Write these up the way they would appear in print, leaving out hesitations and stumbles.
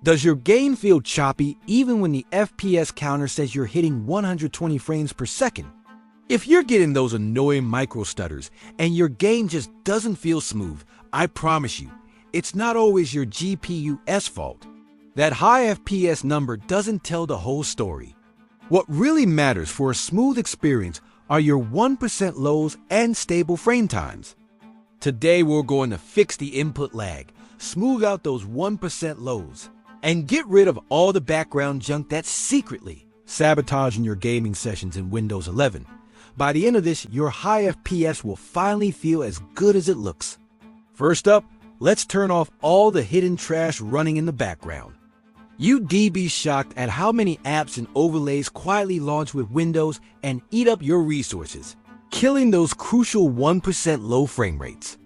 Does your game feel choppy even when the FPS counter says you're hitting 120 frames per second? If you're getting those annoying micro-stutters and your game just doesn't feel smooth, I promise you, it's not always your GPU's fault. That high FPS number doesn't tell the whole story. What really matters for a smooth experience are your 1% lows and stable frame times. Today we're going to fix the input lag, smooth out those 1% lows, and get rid of all the background junk that's secretly sabotaging your gaming sessions in Windows 11. By the end of this, your high FPS will finally feel as good as it looks. First up, let's turn off all the hidden trash running in the background. You'd be shocked at how many apps and overlays quietly launch with Windows and eat up your resources, killing those crucial 1% low frame rates.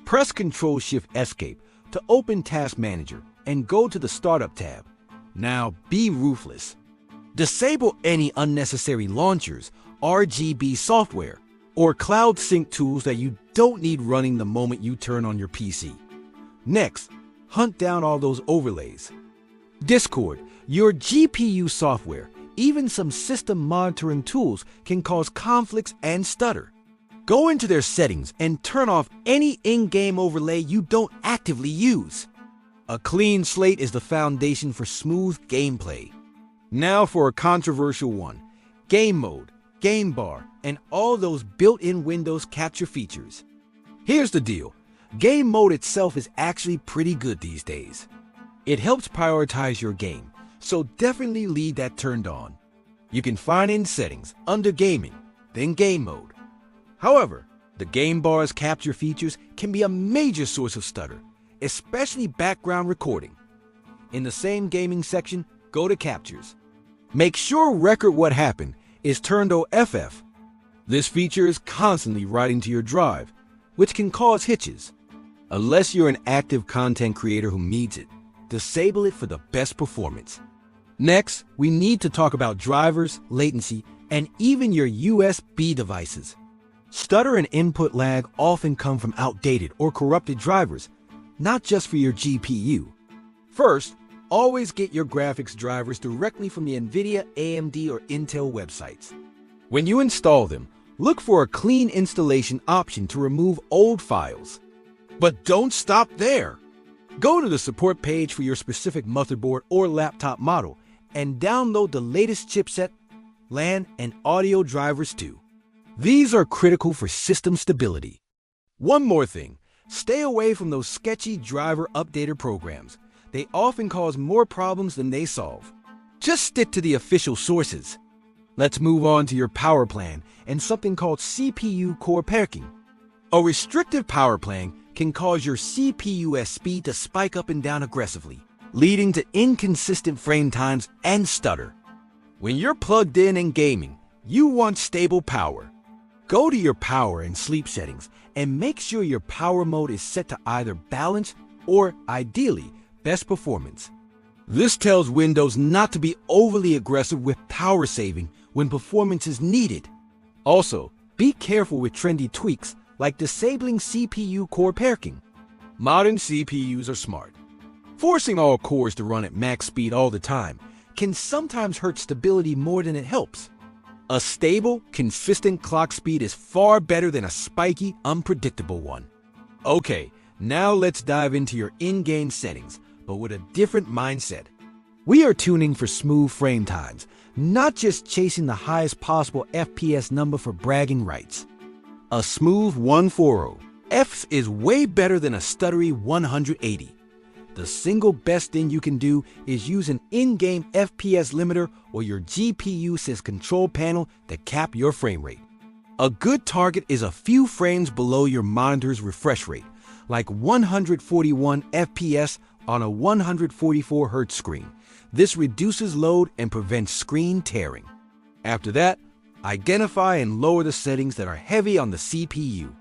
Press Ctrl-Shift-Escape to open Task Manager and go to the Startup tab. Now be ruthless. Disable any unnecessary launchers, RGB software, or cloud sync tools that you don't need running the moment you turn on your PC. Next, hunt down all those overlays. Discord, your GPU software, even some system monitoring tools can cause conflicts and stutter. Go into their settings and turn off any in-game overlay you don't actively use. A clean slate is the foundation for smooth gameplay. Now for a controversial one: game mode, game bar, and all those built-in Windows capture features. Here's the deal: game mode itself is actually pretty good these days. It helps prioritize your game, so definitely leave that turned on. You can find it in Settings, under Gaming, then Game Mode. However, the game bar's capture features can be a major source of stutter, especially background recording. In the same gaming section, go to Captures. Make sure Record What Happened is turned on FF. This feature is constantly writing to your drive, which can cause hitches. Unless you're an active content creator who needs it, disable it for the best performance. Next, we need to talk about drivers, latency, and even your USB devices. Stutter and input lag often come from outdated or corrupted drivers, not just for your GPU. First, always get your graphics drivers directly from the NVIDIA, AMD, or Intel websites. When you install them, look for a clean installation option to remove old files. But don't stop there. Go to the support page for your specific motherboard or laptop model and download the latest chipset, LAN, and audio drivers too. These are critical for system stability. One more thing, stay away from those sketchy driver updater programs. They often cause more problems than they solve. Just stick to the official sources. Let's move on to your power plan and something called CPU core pairing. A restrictive power plan can cause your CPU's speed to spike up and down aggressively, leading to inconsistent frame times and stutter. When you're plugged in and gaming, you want stable power. Go to your power and sleep settings and make sure your power mode is set to either balance or, ideally, best performance. This tells Windows not to be overly aggressive with power saving when performance is needed. Also, be careful with trendy tweaks like disabling CPU core pairing. Modern CPUs are smart. Forcing all cores to run at max speed all the time can sometimes hurt stability more than it helps. A stable, consistent clock speed is far better than a spiky, unpredictable one. Okay, now let's dive into your in-game settings, but with a different mindset. We are tuning for smooth frame times, not just chasing the highest possible FPS number for bragging rights. A smooth 140 Fs is way better than a stuttery 180. The single best thing you can do is use an in-game FPS limiter or your GPU's control panel to cap your frame rate. A good target is a few frames below your monitor's refresh rate, like 141 FPS on a 144 Hz screen. This reduces load and prevents screen tearing. After that, identify and lower the settings that are heavy on the CPU.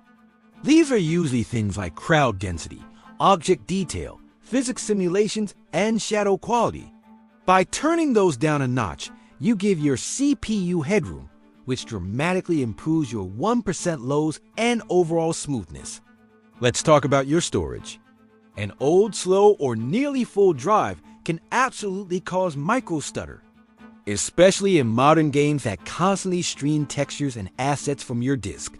These are usually things like crowd density, object detail, physics simulations, and shadow quality. By turning those down a notch, you give your CPU headroom, which dramatically improves your 1% lows and overall smoothness. Let's talk about your storage. An old, slow, or nearly full drive can absolutely cause micro-stutter, especially in modern games that constantly stream textures and assets from your disk.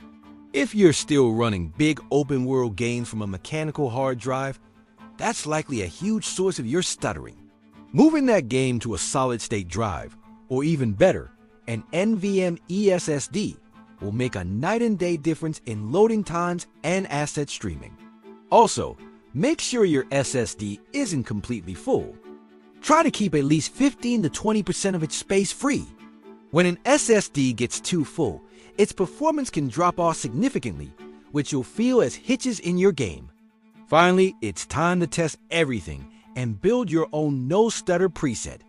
If you're still running big open-world games from a mechanical hard drive, that's likely a huge source of your stuttering. Moving that game to a solid-state drive, or even better, an NVMe SSD, will make a night-and-day difference in loading times and asset streaming. Also, make sure your SSD isn't completely full. Try to keep at least 15 to 20% of its space free. When an SSD gets too full, its performance can drop off significantly, which you'll feel as hitches in your game. Finally, it's time to test everything and build your own no-stutter preset.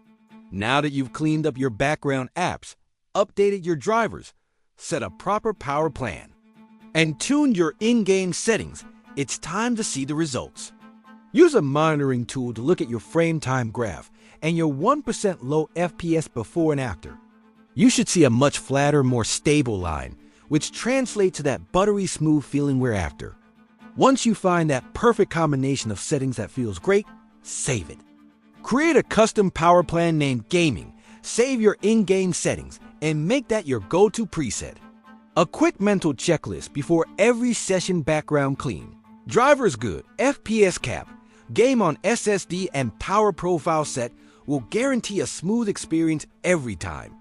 Now that you've cleaned up your background apps, updated your drivers, set a proper power plan, and tuned your in-game settings, it's time to see the results. Use a monitoring tool to look at your frame time graph and your 1% low FPS before and after. You should see a much flatter, more stable line, which translates to that buttery smooth feeling we're after. Once you find that perfect combination of settings that feels great, save it. Create a custom power plan named Gaming, save your in-game settings, and make that your go-to preset. A quick mental checklist before every session: background clean, drivers good, FPS cap, game on SSD, and power profile set will guarantee a smooth experience every time.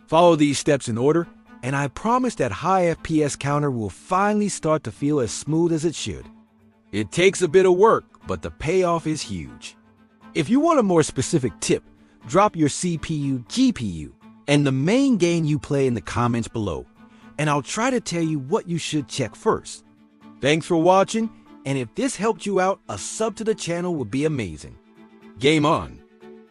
Follow these steps in order, and I promise that high FPS counter will finally start to feel as smooth as it should. It takes a bit of work, but the payoff is huge. If you want a more specific tip, drop your CPU, GPU, and the main game you play in the comments below, and I'll try to tell you what you should check first. Thanks for watching, and if this helped you out, a sub to the channel would be amazing. Game on!